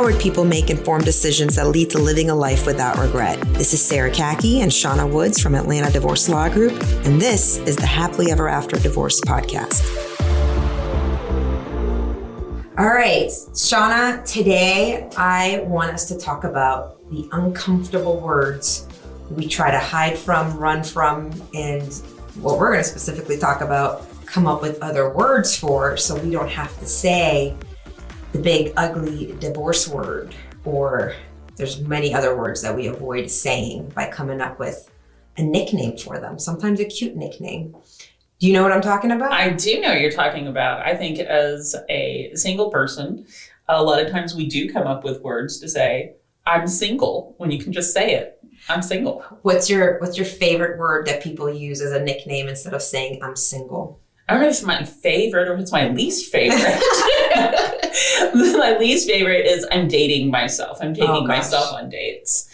empowered people make informed decisions that lead to living a life without regret. This is Sarah Kaki and Shauna Woods from Atlanta Divorce Law Group, and this is the Happily Ever After Divorce podcast. All right, Shauna, today I want us to talk about the uncomfortable words we try to hide from, run from, and what we're going to specifically talk about, come up with other words for so we don't have to say the big ugly divorce word, or there's many other words that we avoid saying by coming up with a nickname for them, sometimes a cute nickname. Do you know what I'm talking about? I do know what you're talking about. I think as a single person, a lot of times we do come up with words to say, I'm single, when you can just say it. I'm single. What's your favorite word that people use as a nickname instead of saying I'm single? I don't know if it's my favorite or if it's my least favorite. My least favorite is I'm dating myself. I'm taking myself on dates.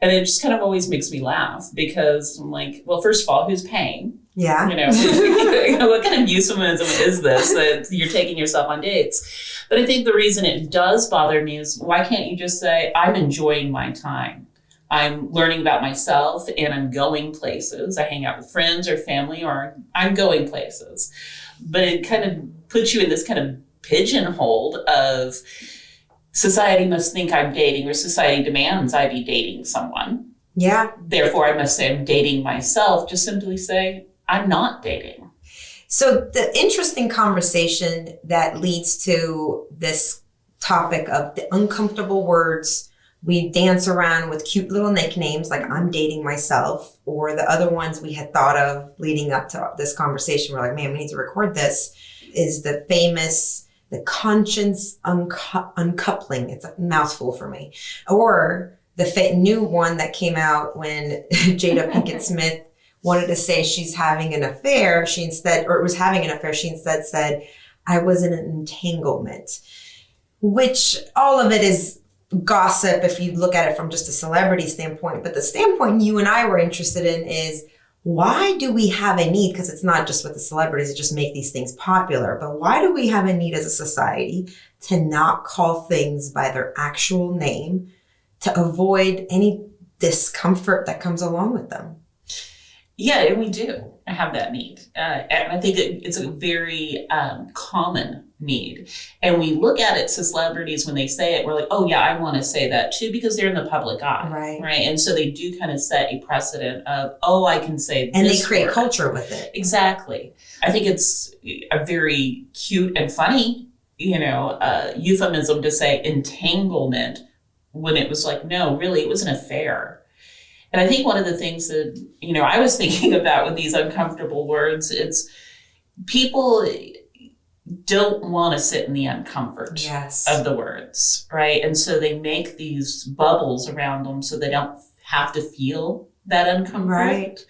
And it just kind of always makes me laugh because I'm like, well, first of all, who's paying? Yeah. What kind of euphemism is this that you're taking yourself on dates? But I think the reason it does bother me is why can't you just say, I'm enjoying my time? I'm learning about myself and I'm going places. I hang out with friends or family, or I'm going places. But it kind of puts you in this kind of pigeonhole of society must think I'm dating, or society demands I be dating someone. Yeah. Therefore, I must say I'm dating myself. Just simply say, I'm not dating. So the interesting conversation that leads to this topic of the uncomfortable words we dance around with cute little nicknames like I'm dating myself, or the other ones we had thought of leading up to this conversation. We're like, man, we need to record this, is the famous, the conscience uncoupling. It's a mouthful for me. Or the new one that came out when Jada Pinkett Smith wanted to say she's having an affair. She instead said, I was in an entanglement, which all of it is gossip if you look at it from just a celebrity standpoint. But the standpoint you and I were interested in is, why do we have a need? Because it's not just with the celebrities that just make these things popular, but why do we have a need as a society to not call things by their actual name to avoid any discomfort that comes along with them? Yeah, and we do have that need. And I think it's a very common need. And we look at it to celebrities when they say it, we're like, oh yeah, I want to say that too, because they're in the public eye. Right. And so they do kind of set a precedent of, oh, I can say this. And they create word. Culture with it. Exactly. I think it's a very cute and funny, euphemism to say entanglement, when it was like, no, really, it was an affair. And I think one of the things that, I was thinking about with these uncomfortable words, it's people don't want to sit in the uncomfort of the words, right? And so they make these bubbles around them so they don't have to feel that uncomfort. Right.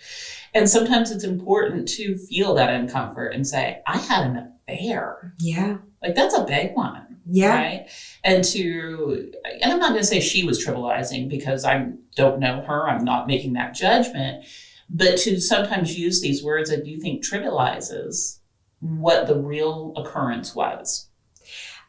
And sometimes it's important to feel that uncomfort and say, I had an affair. Yeah. Like, that's a big one. Yeah. Right. And I'm not going to say she was trivializing because I don't know her. I'm not making that judgment. But to sometimes use these words, I do think trivializes what the real occurrence was.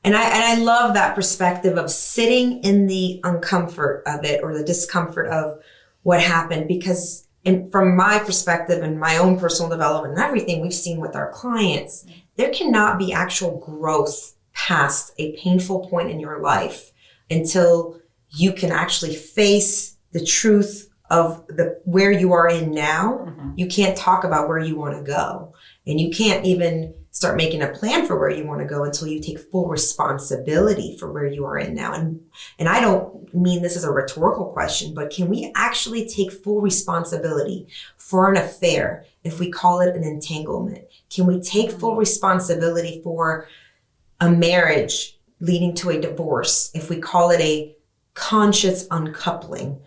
And I love that perspective of sitting in the uncomfort of it, or the discomfort of what happened, because from my perspective and my own personal development and everything we've seen with our clients, there cannot be actual growth past a painful point in your life until you can actually face the truth of where you are in now. Mm-hmm. You can't talk about where you want to go, and you can't even start making a plan for where you want to go until you take full responsibility for where you are in now. And I don't mean this as a rhetorical question, but can we actually take full responsibility for an affair if we call it an entanglement? Can we take full responsibility for a marriage leading to a divorce if we call it a conscious uncoupling?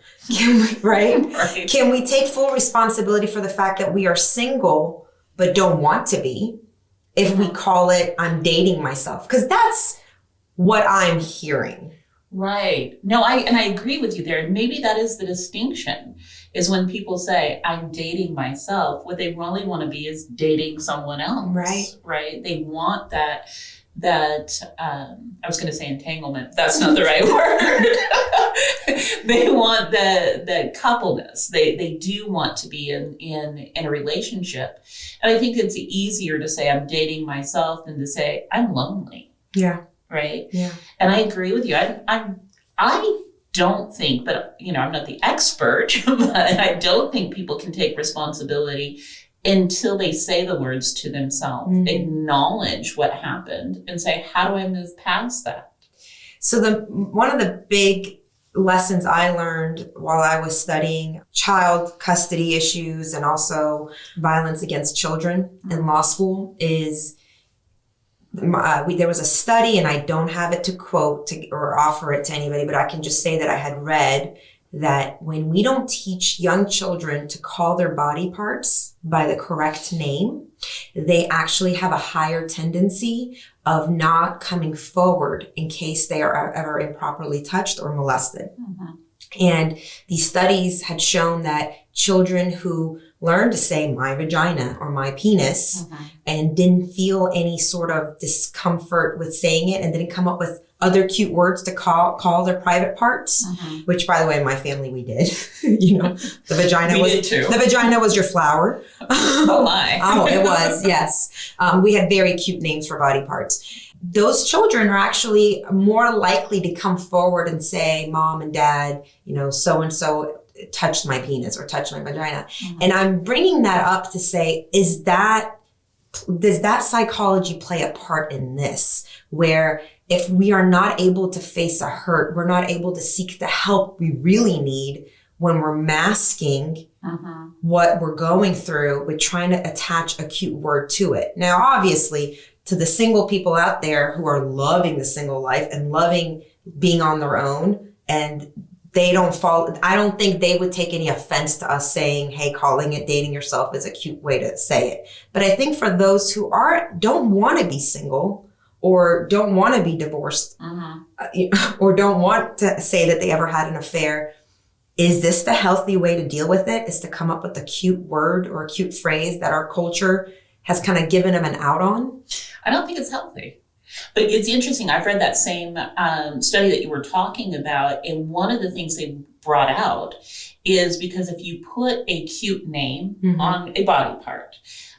Right? Can we take full responsibility for the fact that we are single but don't want to be if we call it I'm dating myself? Because that's what I'm hearing. Right. No, I agree with you there. And maybe that is the distinction, is when people say I'm dating myself, what they really want to be is dating someone else. Right. Right. They want that that I was going to say entanglement. That's not the right word. They want the coupleness. They do want to be in a relationship. And I think it's easier to say I'm dating myself than to say I'm lonely. Yeah. Right. Yeah. And I agree with you. I don't think, but I'm not the expert, but I don't think people can take responsibility until they say the words to themselves, acknowledge what happened, and say, how do I move past that? So one of the big lessons I learned while I was studying child custody issues and also violence against children in law school is there was a study, and I don't have it to quote or offer it to anybody, but I can just say that I had read that when we don't teach young children to call their body parts by the correct name, they actually have a higher tendency of not coming forward in case they are ever improperly touched or molested. Mm-hmm. And these studies had shown that children who learned to say my vagina or my penis and didn't feel any sort of discomfort with saying it and didn't come up with other cute words to call their private parts, which, by the way, in my family we did. The vagina the vagina was your flower. Oh my! Oh, it was, yes. We had very cute names for body parts. Those children are actually more likely to come forward and say, "Mom and Dad, so and so touched my penis or touched my vagina," and I'm bringing that up to say, does that psychology play a part in this, where if we are not able to face a hurt, we're not able to seek the help we really need when we're masking what we're going through with trying to attach a cute word to it. Now, obviously, to the single people out there who are loving the single life and loving being on their own, and they don't fall, I don't think they would take any offense to us saying, hey, calling it dating yourself is a cute way to say it. But I think for those who don't want to be single, or don't want to be divorced, or don't want to say that they ever had an affair, is this the healthy way to deal with it? Is to come up with a cute word or a cute phrase that our culture has kind of given them an out on? I don't think it's healthy. But it's interesting. I've read that same study that you were talking about, and one of the things they brought out is because if you put a cute name on a body part,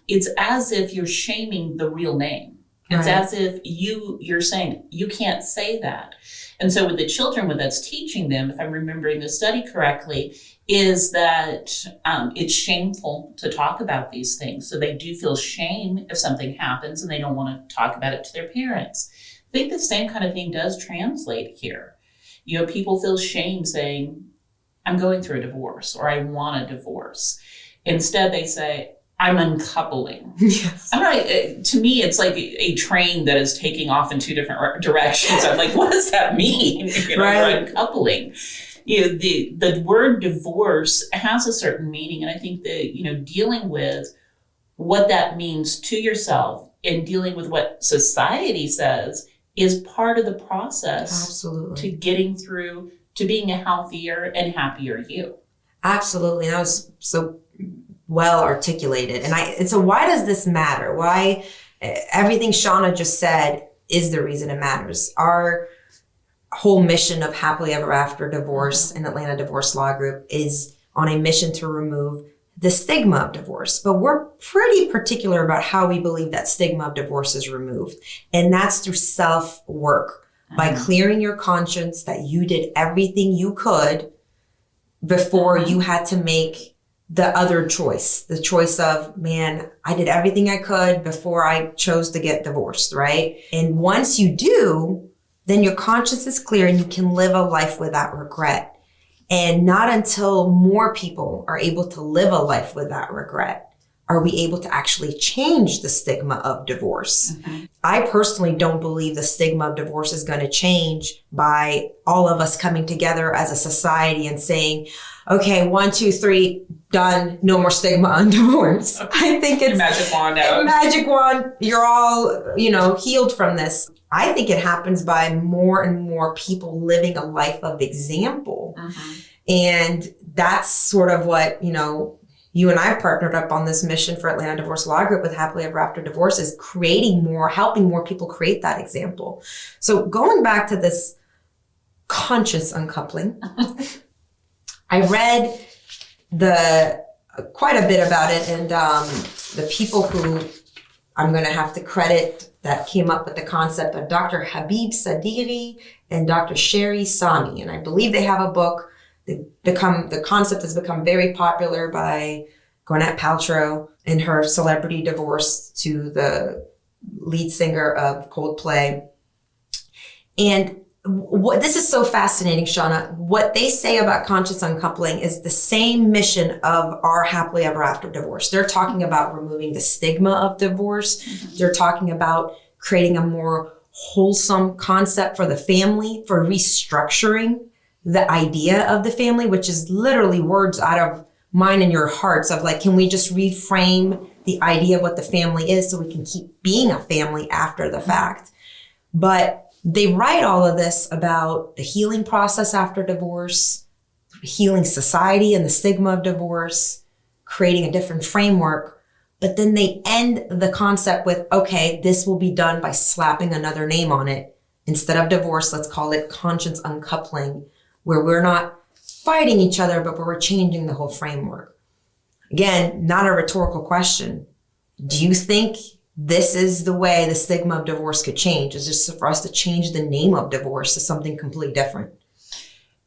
it's as if you're shaming the real name. It's as if you're saying, you can't say that. And so with the children, what that's teaching them, if I'm remembering the study correctly, is that it's shameful to talk about these things. So they do feel shame if something happens and they don't want to talk about it to their parents. I think the same kind of thing does translate here. People feel shame saying, I'm going through a divorce, or I want a divorce. Instead, they say, I'm uncoupling. Yes. To me, it's like a train that is taking off in two different directions. I'm like, what does that mean? You're uncoupling. The word divorce has a certain meaning. And I think that, dealing with what that means to yourself and dealing with what society says is part of the process. Absolutely. To getting through to being a healthier and happier you. Absolutely. And that was so well articulated. And so why does this matter? Why everything Shauna just said is the reason it matters. Our whole mission of Happily Ever After Divorce and Atlanta Divorce Law Group is on a mission to remove the stigma of divorce. But we're pretty particular about how we believe that stigma of divorce is removed. And that's through self-work, by clearing your conscience that you did everything you could before you had to make the other choice, the choice of, man, I did everything I could before I chose to get divorced, right? And once you do, then your conscience is clear and you can live a life without regret. And not until more people are able to live a life without regret are we able to actually change the stigma of divorce. I personally don't believe the stigma of divorce is going to change by all of us coming together as a society and saying, okay, 1, 2, 3, done. No more stigma on divorce. I think it's magic wand out. Magic wand. You're all, healed from this. I think it happens by more and more people living a life of example. And that's sort of what, you and I partnered up on this mission for Atlanta Divorce Law Group with Happily Ever After Divorce is helping more people create that example. So going back to this conscious uncoupling, I read quite a bit about it, and the people who I'm going to have to credit that came up with the concept of Dr. Habib Sadiri and Dr. Sherry Sami. And I believe they have a book. The concept has become very popular by Gwyneth Paltrow in her celebrity divorce to the lead singer of Coldplay. And this is so fascinating, Shauna. What they say about conscious uncoupling is the same mission of our Happily Ever After Divorce. They're talking about removing the stigma of divorce. Mm-hmm. They're talking about creating a more wholesome concept for the family, for restructuring the idea of the family, which is literally words out of mine and your hearts of like, can we just reframe the idea of what the family is so we can keep being a family after the fact? But they write all of this about the healing process after divorce, healing society and the stigma of divorce, creating a different framework. But then they end the concept with, okay, this will be done by slapping another name on it. Instead of divorce, let's call it conscious uncoupling, where we're not fighting each other, but we're changing the whole framework. Again, not a rhetorical question. Do you think this is the way the stigma of divorce could change? Is just for us to change the name of divorce to something completely different?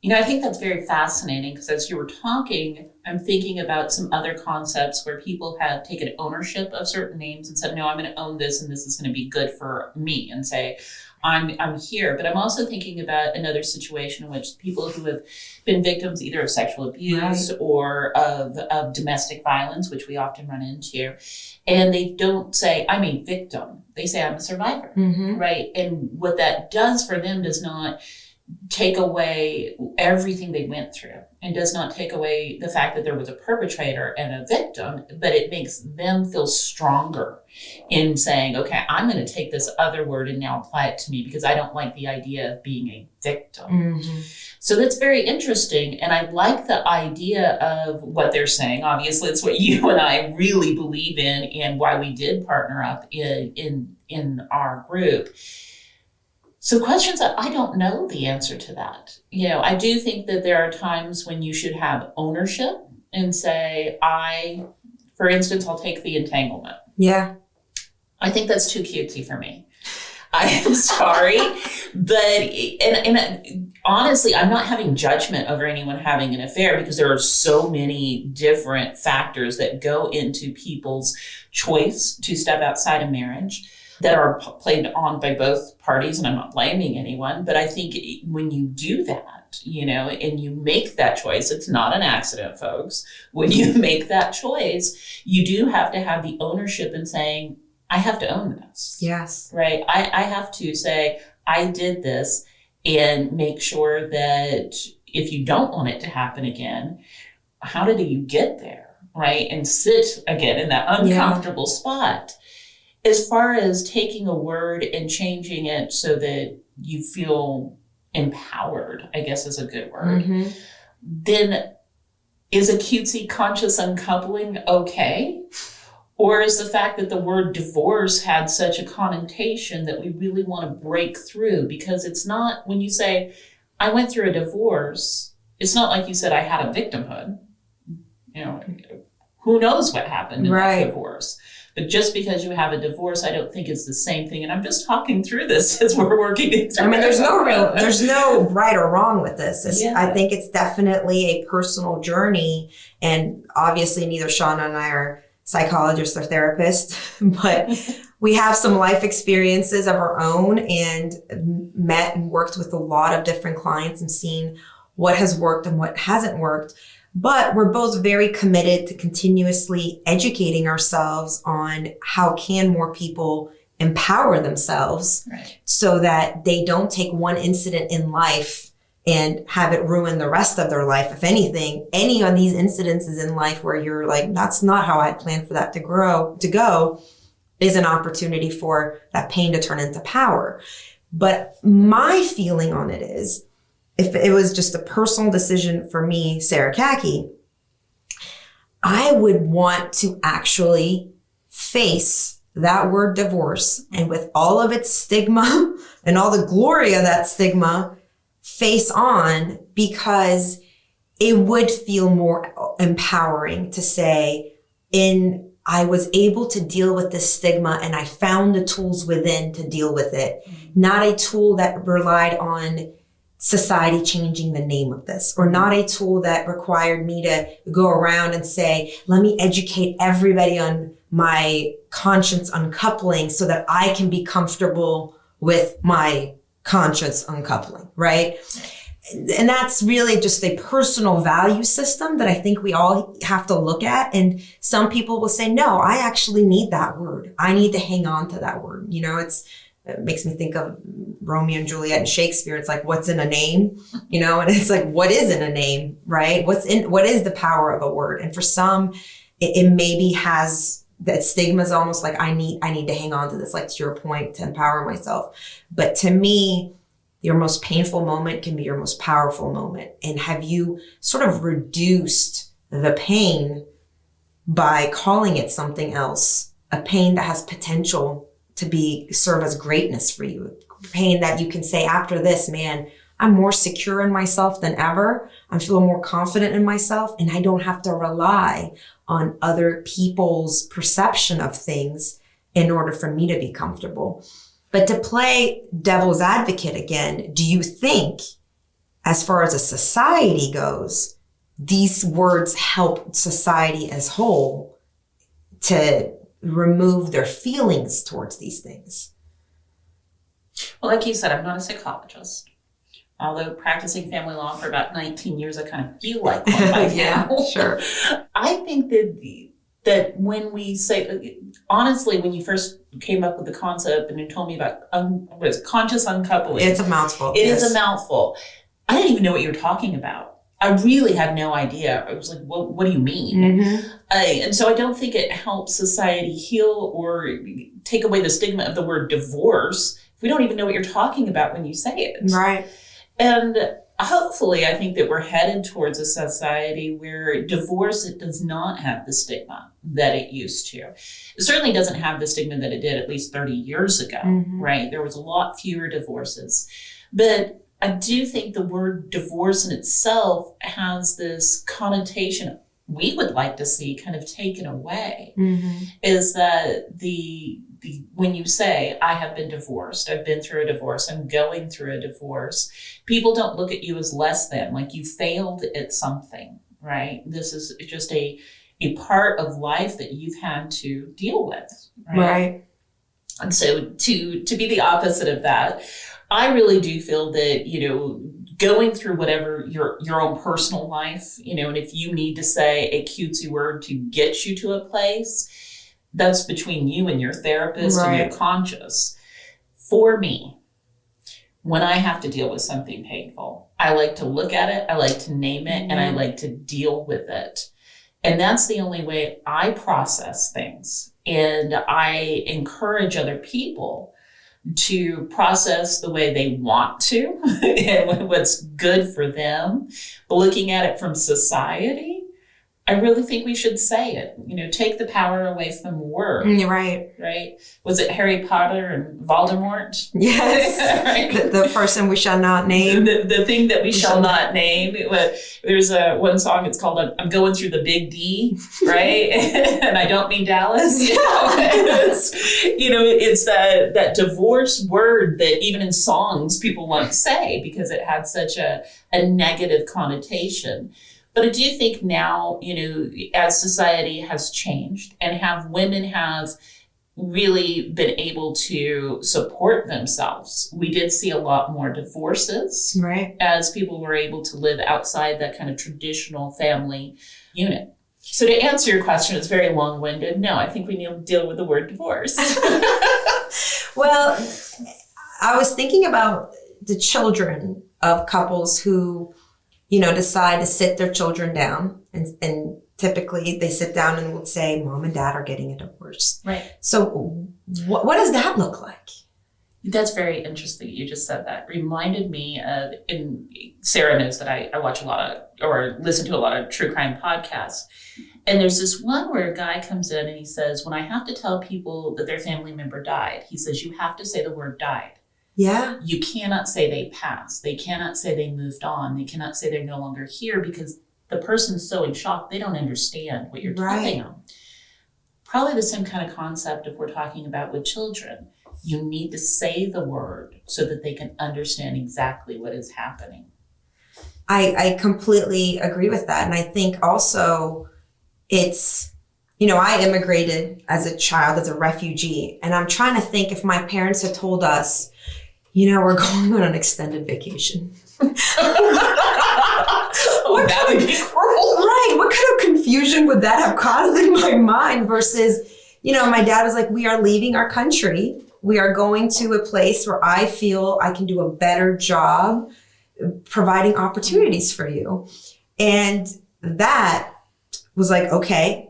I think that's very fascinating because as you were talking, I'm thinking about some other concepts where people have taken ownership of certain names and said, no, I'm going to own this and this is going to be good for me, and say, I'm here. But I'm also thinking about another situation in which people who have been victims either of sexual abuse or of domestic violence, which we often run into, and they don't say, I'm a victim. They say, I'm a survivor, right? And what that does for them does not take away everything they went through, and does not take away the fact that there was a perpetrator and a victim, but it makes them feel stronger in saying, okay, I'm going to take this other word and now apply it to me because I don't like the idea of being a victim. So that's very interesting. And I like the idea of what they're saying. Obviously, it's what you and I really believe in and why we did partner up in our group. So questions that I don't know the answer to that. I do think that there are times when you should have ownership and say, for instance, I'll take the entanglement. Yeah. I think that's too cutesy for me. I am sorry, but and honestly, I'm not having judgment over anyone having an affair because there are so many different factors that go into people's choice to step outside of marriage that are played on by both parties, and I'm not blaming anyone, but I think when you do that, and you make that choice, it's not an accident, folks. When you make that choice, you do have to have the ownership in saying, I have to own this. Yes. Right? I have to say, I did this, and make sure that if you don't want it to happen again, how did you get there? Right? And sit again in that uncomfortable spot. As far as taking a word and changing it so that you feel empowered, I guess is a good word, then is a cutesy conscious uncoupling okay? Or is the fact that the word divorce had such a connotation that we really want to break through? Because it's not, when you say, I went through a divorce, it's not like you said, I had a victimhood. Who knows what happened in that divorce? But just because you have a divorce, I don't think it's the same thing. And I'm just talking through this as we're working it through. I mean, there's no right or wrong with this. I think it's definitely a personal journey. And obviously neither Shauna and I are psychologists or therapists, but we have some life experiences of our own and met and worked with a lot of different clients and seen what has worked and what hasn't worked. But we're both very committed to continuously educating ourselves on how can more people empower themselves so that they don't take one incident in life and have it ruin the rest of their life. If anything, any of these incidences in life where you're like, that's not how I had planned for that to go, is an opportunity for that pain to turn into power. But my feeling on it is, if it was just a personal decision for me, Sarah Kaki, I would want to actually face that word divorce, and with all of its stigma and all the glory of that stigma, face on, because it would feel more empowering to say, I was able to deal with this stigma and I found the tools within to deal with it. Not a tool that relied on society changing the name of this, or not a tool that required me to go around and say, let me educate everybody on my conscience uncoupling so that I can be comfortable with my conscience uncoupling, right? And that's really just a personal value system that I think we all have to look at. And some people will say, no, I actually need that word. I need to hang on to that word. You know, it makes me think of Romeo and Juliet and Shakespeare. It's like, what's in a name? You know, and it's like, what is in a name, right? What is the power of a word? And for some, it maybe has that stigma is almost like, I need to hang on to this, like to your point, to empower myself. But to me, your most painful moment can be your most powerful moment. And have you sort of reduced the pain by calling it something else, a pain that has potential to serve as greatness for you, pain that you can say after this, man, I'm more secure in myself than ever. I'm feeling more confident in myself, and I don't have to rely on other people's perception of things in order for me to be comfortable. But to play devil's advocate again, do you think, as far as a society goes, these words help society as whole to remove their feelings towards these things? Well, like you said, I'm not a psychologist. Although practicing family law for about 19 years, I kind of feel like one by now. Sure. I think that when we say, honestly, when you first came up with the concept and you told me about conscious uncoupling. It's a mouthful. It is a mouthful. I didn't even know what you were talking about. I really had no idea. I was like, well, what do you mean? Mm-hmm. And so I don't think it helps society heal or take away the stigma of the word divorce if we don't even know what you're talking about when you say it. Right. And hopefully, I think that we're headed towards a society where divorce, it does not have the stigma that it used to. It certainly doesn't have the stigma that it did at least 30 years ago, mm-hmm. right? There was a lot fewer divorces. But I do think the word divorce in itself has this connotation we would like to see kind of taken away, mm-hmm. is that when you say, I have been divorced, I've been through a divorce, I'm going through a divorce, people don't look at you as less than, like you failed at something, right? This is just a part of life that you've had to deal with, right? And so to be the opposite of that, I really do feel that, going through whatever your own personal life, and if you need to say a cutesy word to get you to a place, that's between you and your therapist and your conscious. For me, when I have to deal with something painful, I like to look at it, I like to name it, and I like to deal with it. And that's the only way I process things. And I encourage other people to process the way they want to and what's good for them. But looking at it from society, I really think we should say it. Take the power away from words. Right. Right? Was it Harry Potter and Voldemort? Yes. Right? The person we shall not name. The thing that we shall not name. There's one song, it's called I'm Going Through the Big D, right? And I don't mean Dallas. It's that divorce word that even in songs people won't say because it had such a negative connotation. But I do think now, as society has changed and women have really been able to support themselves, we did see a lot more divorces, right, as people were able to live outside that kind of traditional family unit. So to answer your question, it's very long-winded. No, I think we need to deal with the word divorce. Well, I was thinking about the children of couples who decide to sit their children down, and typically they sit down and will say, Mom and Dad are getting a divorce. Right. So what does that look like? That's very interesting. You just said that. Reminded me of, and Sarah knows that I watch a lot of, or listen to a lot of true crime podcasts. And there's this one where a guy comes in and he says, when I have to tell people that their family member died, he says, you have to say the word died. Yeah. You cannot say they passed. They cannot say they moved on. They cannot say they're no longer here, because the person's so in shock, they don't understand what you're telling them. Probably the same kind of concept if we're talking about with children. You need to say the word so that they can understand exactly what is happening. I completely agree with that. And I think also it's, I immigrated as a child, as a refugee, and I'm trying to think if my parents had told us, we're going on an extended vacation. That would be cruel. Right. What kind of confusion would that have caused in my mind versus, my dad was like, we are leaving our country. We are going to a place where I feel I can do a better job providing opportunities for you. And that was like, okay,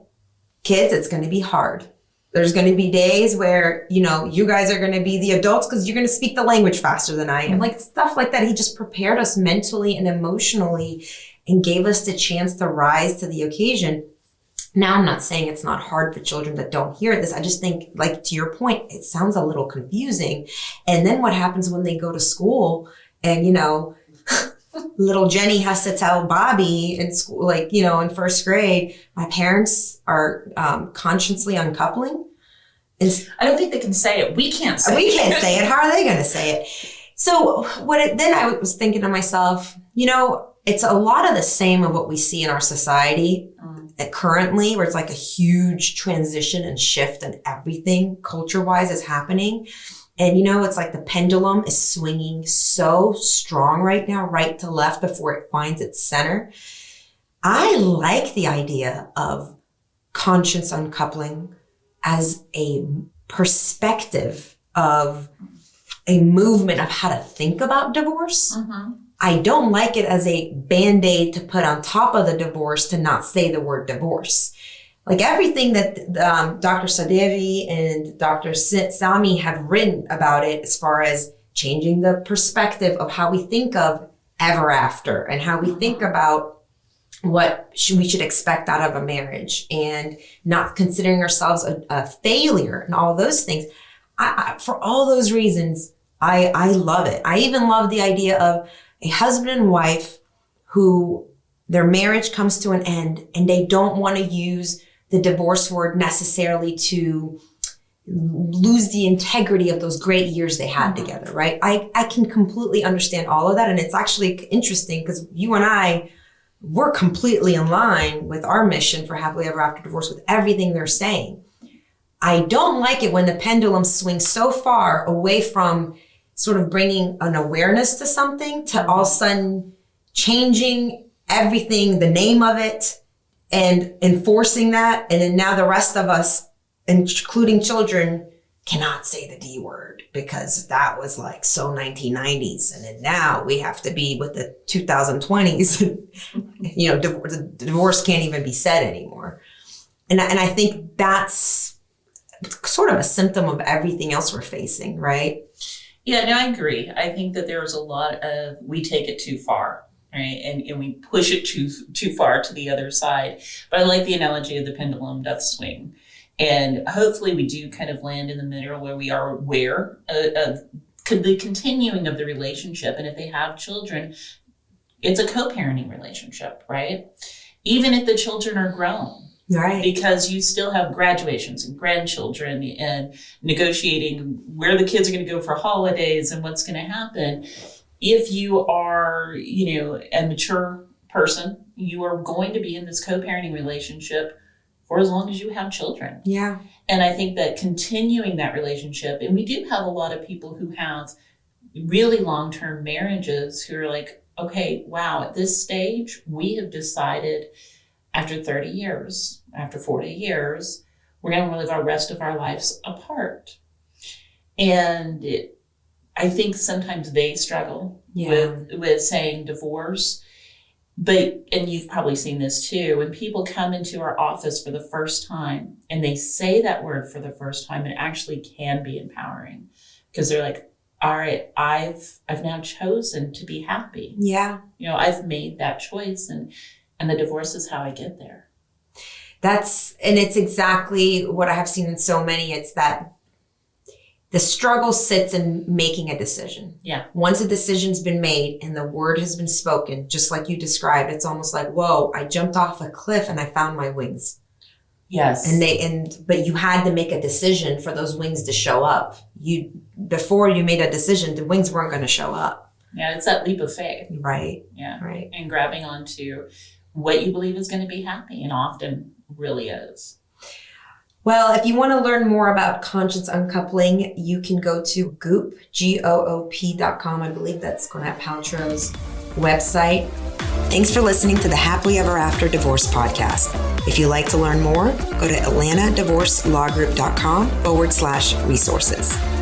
kids, it's going to be hard. There's going to be days where, you guys are going to be the adults because you're going to speak the language faster than I am. Like stuff like that. He just prepared us mentally and emotionally and gave us the chance to rise to the occasion. Now, I'm not saying it's not hard for children that don't hear this. I just think, like, to your point, it sounds a little confusing. And then what happens when they go to school and, little Jenny has to tell Bobby in school, like, in first grade, my parents are consciously uncoupling. I don't think they can say it. We can't say it. We can't say it. How are they going to say it? So then I was thinking to myself, it's a lot of the same of what we see in our society currently, where it's like a huge transition and shift and everything culture-wise is happening. And, it's like the pendulum is swinging so strong right now, right to left before it finds its center. I like the idea of conscious uncoupling as a perspective of a movement of how to think about divorce. Mm-hmm. I don't like it as a Band-Aid to put on top of the divorce to not say the word divorce. Like everything that Dr. Sadevi and Dr. Sami have written about it as far as changing the perspective of how we think of ever after and how we think about what we should expect out of a marriage and not considering ourselves a failure and all those things. I for all those reasons, I love it. I even love the idea of a husband and wife who their marriage comes to an end and they don't want to use the divorce word necessarily to lose the integrity of those great years they had together, right? I can completely understand all of that. And it's actually interesting because you and we're completely in line with our mission for happily ever after divorce with everything they're saying. I don't like it when the pendulum swings so far away from sort of bringing an awareness to something to all of a sudden changing everything, the name of it, and enforcing that. And then now the rest of us, including children, cannot say the D word because that was like so 1990s. And then now we have to be with the 2020s. The divorce can't even be said anymore. And I think that's sort of a symptom of everything else we're facing, right? Yeah, no, I agree. I think that there is a lot of, we take it too far. Right. And we push it too far to the other side. But I like the analogy of the pendulum doth swing. And hopefully we do kind of land in the middle where we are aware of the continuing of the relationship. And if they have children, it's a co-parenting relationship, right? Even if the children are grown. Right. Because you still have graduations and grandchildren and negotiating where the kids are going to go for holidays and what's going to happen. If you are, a mature person, you are going to be in this co-parenting relationship for as long as you have children. Yeah. And I think that continuing that relationship, and we do have a lot of people who have really long-term marriages who are like, okay, wow, at this stage, we have decided after 30 years, after 40 years, we're going to live our rest of our lives apart. And I think sometimes they struggle with saying divorce. And you've probably seen this too, when people come into our office for the first time and they say that word for the first time, it actually can be empowering because they're like, all right, I've now chosen to be happy. Yeah. I've made that choice and the divorce is how I get there. And it's exactly what I have seen in so many. It's that the struggle sits in making a decision. Yeah. Once a decision's been made and the word has been spoken, just like you described, it's almost like, whoa, I jumped off a cliff and I found my wings. Yes. But you had to make a decision for those wings to show up. Before you made a decision, the wings weren't going to show up. Yeah, it's that leap of faith. Right. Yeah. Right. And grabbing onto what you believe is going to be happy, and often really is. Well, if you want to learn more about conscious uncoupling, you can go to goop.com. I believe that's Gwyneth Paltrow's website. Thanks for listening to the Happily Ever After Divorce podcast. If you'd like to learn more, go to atlantadivorcelawgroup.com/resources.